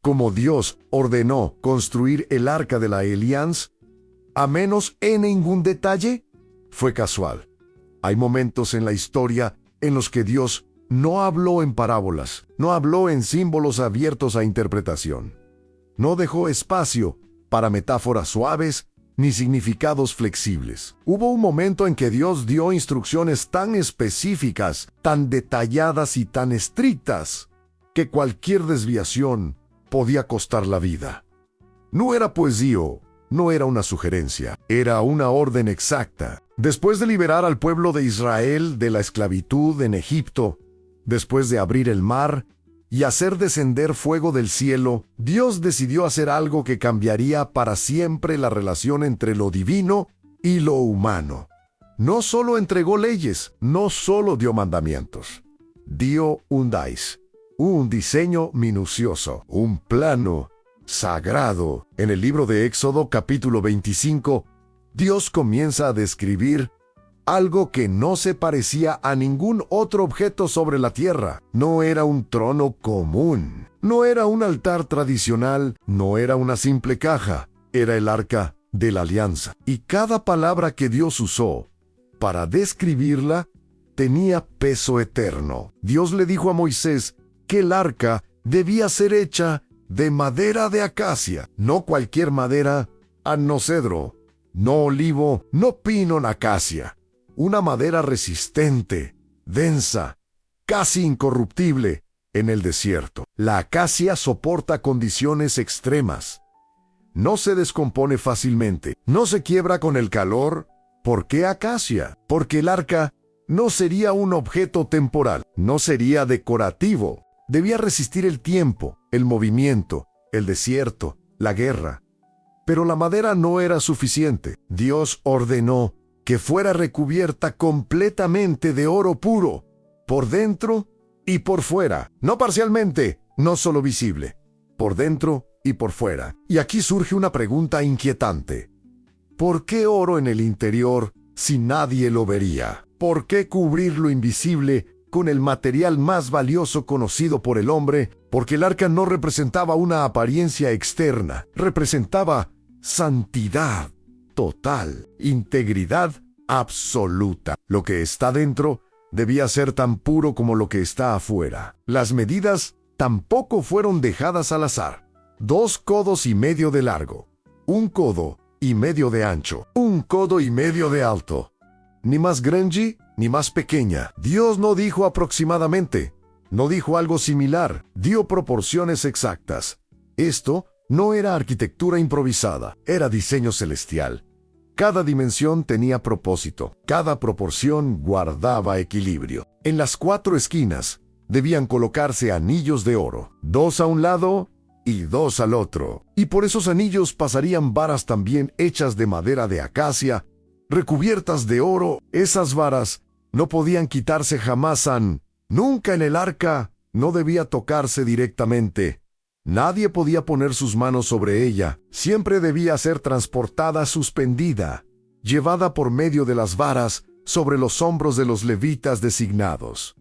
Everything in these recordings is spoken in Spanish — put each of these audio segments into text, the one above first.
como Dios ordenó construir el arca de la alianza, a menos en ningún detalle, fue casual. Hay momentos en la historia en los que Dios no habló en parábolas, no habló en símbolos abiertos a interpretación. No dejó espacio para metáforas suaves ni significados flexibles. Hubo un momento en que Dios dio instrucciones tan específicas, tan detalladas y tan estrictas, que cualquier desviación podía costar la vida. No era poesía, no era una sugerencia, era una orden exacta. Después de liberar al pueblo de Israel de la esclavitud en Egipto, después de abrir el mar y hacer descender fuego del cielo, Dios decidió hacer algo que cambiaría para siempre la relación entre lo divino y lo humano. No solo entregó leyes, no solo dio mandamientos. Dio un dice, un diseño minucioso, un plano sagrado. En el libro de Éxodo, capítulo 25, Dios comienza a describir algo que no se parecía a ningún otro objeto sobre la tierra. No era un trono común, no era un altar tradicional, no era una simple caja, era el arca de la alianza. Y cada palabra que Dios usó para describirla tenía peso eterno. Dios le dijo a Moisés que el arca debía ser hecha de madera de acacia, no cualquier madera, no cedro, no olivo, no pino, acacia. Una madera resistente, densa, casi incorruptible en el desierto. La acacia soporta condiciones extremas. No se descompone fácilmente, no se quiebra con el calor. ¿Por qué acacia? Porque el arca no sería un objeto temporal, no sería decorativo. Debía resistir el tiempo, el movimiento, el desierto, la guerra. Pero la madera no era suficiente. Dios ordenó que fuera recubierta completamente de oro puro, por dentro y por fuera. No parcialmente, no solo visible, por dentro y por fuera. Y aquí surge una pregunta inquietante. ¿Por qué oro en el interior si nadie lo vería? ¿Por qué cubrir lo invisible con el material más valioso conocido por el hombre? Porque el arca no representaba una apariencia externa, representaba santidad total, integridad absoluta. Lo que está dentro debía ser tan puro como lo que está afuera. Las medidas tampoco fueron dejadas al azar. 2 codos y medio de largo, 1 codo y medio de ancho, 1 codo y medio de alto. Ni más grande ni más pequeña. Dios no dijo aproximadamente, no dijo algo similar, dio proporciones exactas. Esto no era arquitectura improvisada, era diseño celestial. Cada dimensión tenía propósito, cada proporción guardaba equilibrio. En las 4 esquinas debían colocarse anillos de oro, 2 a un lado y 2 al otro. Y por esos anillos pasarían varas también hechas de madera de acacia, recubiertas de oro. Esas varas no podían quitarse jamás. Nunca en el arca no debía tocarse directamente. Nadie podía poner sus manos sobre ella. Siempre debía ser transportada suspendida, llevada por medio de las varas sobre los hombros de los levitas designados.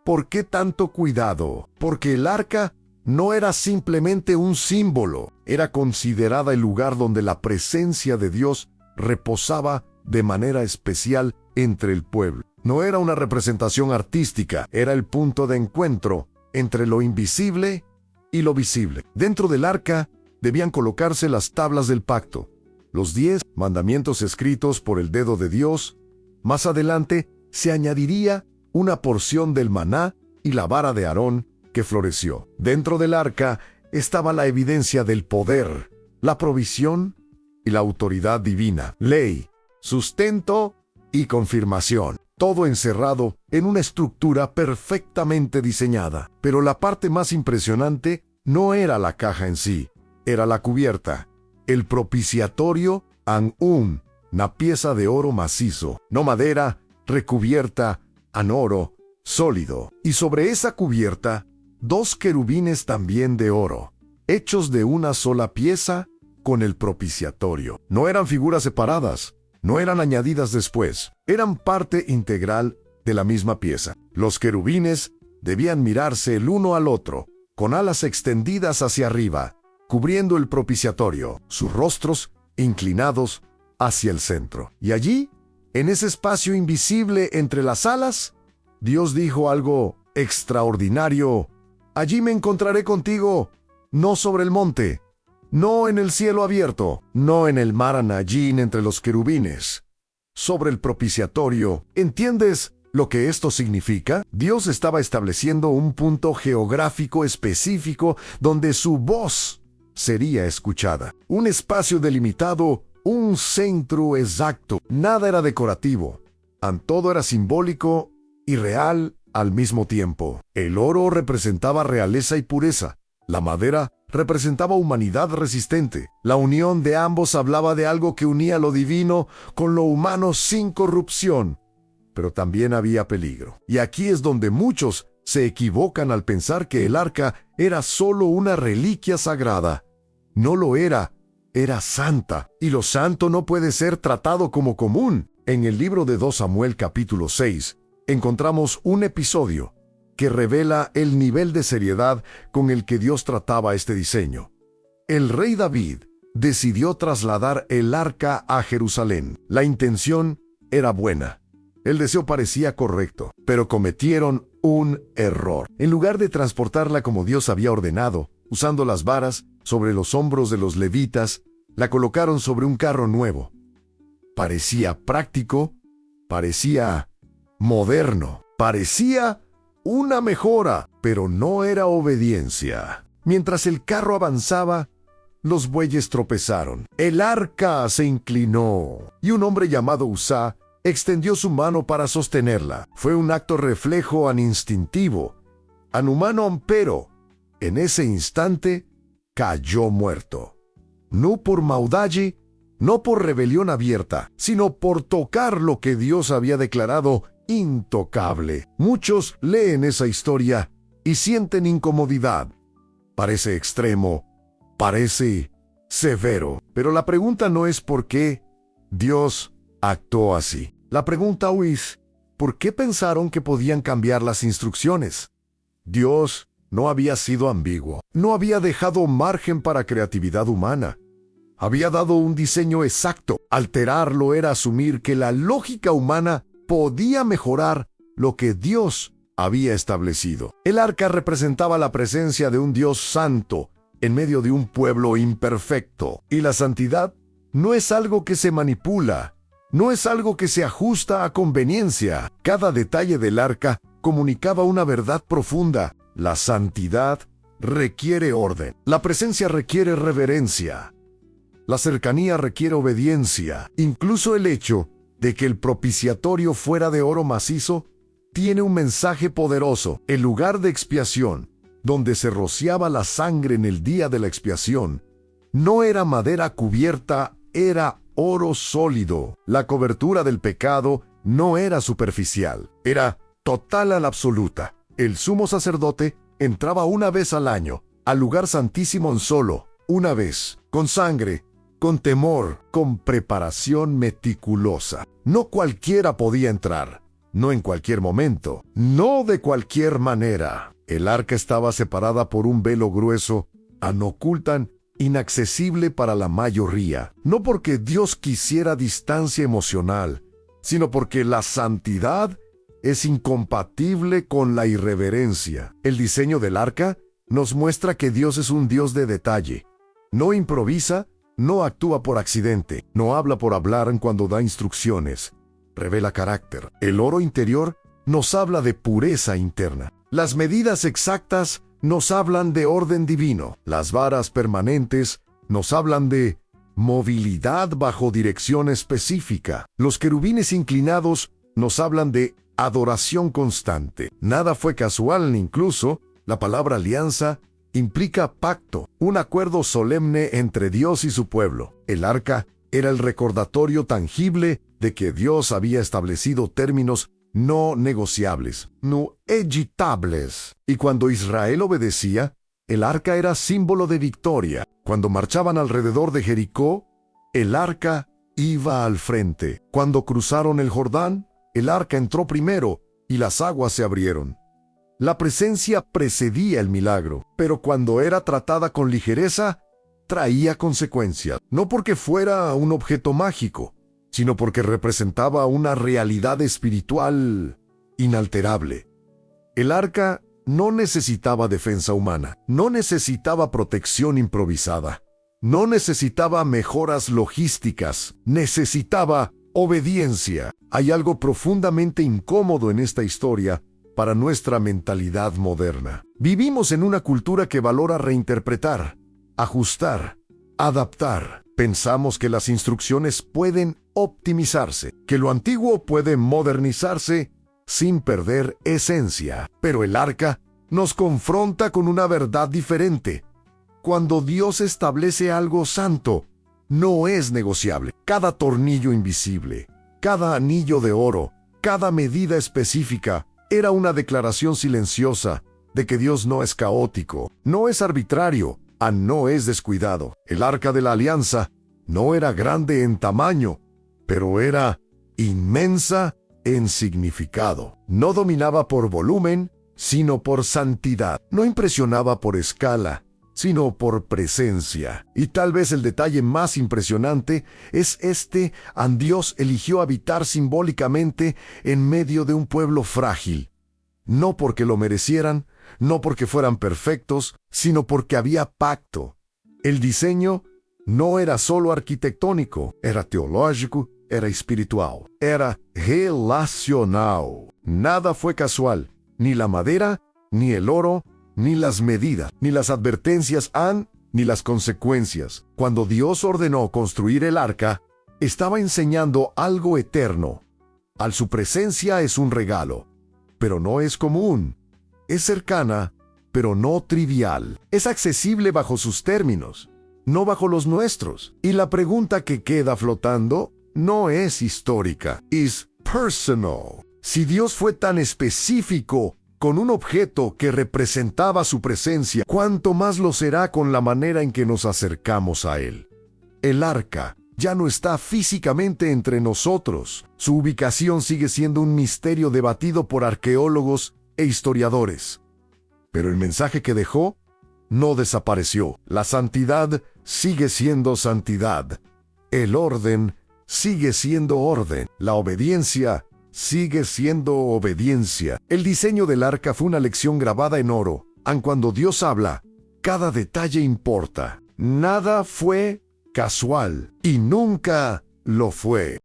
¿Por qué tanto cuidado? Porque el arca no era simplemente un símbolo, era considerada el lugar donde la presencia de Dios reposaba de manera especial entre el pueblo. No era una representación artística, era el punto de encuentro entre lo invisible y lo visible. Dentro del arca debían colocarse las tablas del pacto, los 10 mandamientos escritos por el dedo de Dios. Más adelante se añadiría una porción del maná y la vara de Aarón que floreció. Dentro del arca estaba la evidencia del poder, la provisión y la autoridad divina, ley, sustento y confirmación. Todo encerrado en una estructura perfectamente diseñada. Pero la parte más impresionante no era la caja en sí, era la cubierta. El propiciatorio una pieza de oro macizo, no madera, recubierta en oro sólido. Y sobre esa cubierta, 2 querubines también de oro, hechos de una sola pieza con el propiciatorio. No eran figuras separadas, no eran añadidas después, eran parte integral de la misma pieza. Los querubines debían mirarse el uno al otro, con alas extendidas hacia arriba, cubriendo el propiciatorio, sus rostros inclinados hacia el centro. Y allí, en ese espacio invisible entre las alas, Dios dijo algo extraordinario: allí me encontraré contigo, no sobre el monte, no en el cielo abierto, no en el mar Anayín entre los querubines, sobre el propiciatorio. ¿Entiendes lo que esto significa? Dios estaba estableciendo un punto geográfico específico donde su voz sería escuchada. Un espacio delimitado, un centro exacto. Nada era decorativo. Todo era simbólico y real al mismo tiempo. El oro representaba realeza y pureza. La madera representaba humanidad resistente. La unión de ambos hablaba de algo que unía lo divino con lo humano sin corrupción. Pero también había peligro. Y aquí es donde muchos se equivocan al pensar que el arca era solo una reliquia sagrada. No lo era, era santa. Y lo santo no puede ser tratado como común. En el libro de 2 Samuel capítulo 6, encontramos un episodio que revela el nivel de seriedad con el que Dios trataba este diseño. El rey David decidió trasladar el arca a Jerusalén. La intención era buena. El deseo parecía correcto, pero cometieron un error. En lugar de transportarla como Dios había ordenado, usando las varas sobre los hombros de los levitas, la colocaron sobre un carro nuevo. Parecía práctico, parecía moderno, parecía una mejora, pero no era obediencia. Mientras el carro avanzaba, los bueyes tropezaron. El arca se inclinó y un hombre llamado Uzá extendió su mano para sostenerla. Fue un acto reflejo instintivo, humano, pero en ese instante cayó muerto. No por maldad, no por rebelión abierta, sino por tocar lo que Dios había declarado intocable. Muchos leen esa historia y sienten incomodidad. Parece extremo, parece severo. Pero la pregunta no es por qué Dios actuó así. La pregunta es, ¿por qué pensaron que podían cambiar las instrucciones? Dios no había sido ambiguo, no había dejado margen para creatividad humana. Había dado un diseño exacto. Alterarlo era asumir que la lógica humana podía mejorar lo que Dios había establecido. El arca representaba la presencia de un Dios santo en medio de un pueblo imperfecto. Y la santidad no es algo que se manipula, no es algo que se ajusta a conveniencia. Cada detalle del arca comunicaba una verdad profunda. La santidad requiere orden. La presencia requiere reverencia. La cercanía requiere obediencia. Incluso el hecho de que el propiciatorio fuera de oro macizo tiene un mensaje poderoso. El lugar de expiación, donde se rociaba la sangre en el día de la expiación, no era madera cubierta, era oro sólido. La cobertura del pecado no era superficial, era total al absoluta. El sumo sacerdote entraba una vez al año, al lugar santísimo solo, una vez, con sangre, con temor, con preparación meticulosa. No cualquiera podía entrar, no en cualquier momento, no de cualquier manera. El arca estaba separada por un velo grueso, ocultan, inaccesible para la mayoría, no porque Dios quisiera distancia emocional, sino porque la santidad es incompatible con la irreverencia. El diseño del arca nos muestra que Dios es un Dios de detalle. No improvisa, no actúa por accidente, no habla por hablar cuando da instrucciones. Revela carácter. El oro interior nos habla de pureza interna. Las medidas exactas nos hablan de orden divino. Las varas permanentes nos hablan de movilidad bajo dirección específica. Los querubines inclinados nos hablan de adoración constante. Nada fue casual, incluso la palabra alianza implica pacto, un acuerdo solemne entre Dios y su pueblo. El arca era el recordatorio tangible de que Dios había establecido términos no negociables, no agitables. Y cuando Israel obedecía, el arca era símbolo de victoria. Cuando marchaban alrededor de Jericó, el arca iba al frente. Cuando cruzaron el Jordán, el arca entró primero y las aguas se abrieron. La presencia precedía el milagro, pero cuando era tratada con ligereza, traía consecuencias. No porque fuera un objeto mágico, sino porque representaba una realidad espiritual inalterable. El arca no necesitaba defensa humana, no necesitaba protección improvisada, no necesitaba mejoras logísticas, necesitaba obediencia. Hay algo profundamente incómodo en esta historia para nuestra mentalidad moderna. Vivimos en una cultura que valora reinterpretar, ajustar, adaptar. Pensamos que las instrucciones pueden optimizarse, que lo antiguo puede modernizarse sin perder esencia. Pero el arca nos confronta con una verdad diferente. Cuando Dios establece algo santo, no es negociable. Cada tornillo invisible, cada anillo de oro, cada medida específica era una declaración silenciosa de que Dios no es caótico, no es arbitrario, no es descuidado. El arca de la alianza no era grande en tamaño, pero era inmensa en significado. No dominaba por volumen, sino por santidad. No impresionaba por escala, sino por presencia. Y tal vez el detalle más impresionante es Dios eligió habitar simbólicamente en medio de un pueblo frágil. No porque lo merecieran, no porque fueran perfectos, sino porque había pacto. El diseño no era solo arquitectónico, era teológico, era espiritual, era relacional. Nada fue casual, ni la madera, ni el oro, ni las medidas, ni las advertencias ni las consecuencias. Cuando Dios ordenó construir el arca, estaba enseñando algo eterno. Su presencia es un regalo, pero no es común. Es cercana, pero no trivial. Es accesible bajo sus términos, no bajo los nuestros. Y la pregunta que queda flotando no es histórica, es personal. Si Dios fue tan específico con un objeto que representaba su presencia, ¿cuánto más lo será con la manera en que nos acercamos a Él? El arca ya no está físicamente entre nosotros. Su ubicación sigue siendo un misterio debatido por arqueólogos e historiadores. Pero el mensaje que dejó no desapareció. La santidad sigue siendo santidad. El orden sigue siendo orden. La obediencia sigue siendo obediencia. El diseño del arca fue una lección grabada en oro. Aun cuando Dios habla, cada detalle importa. Nada fue casual y nunca lo fue.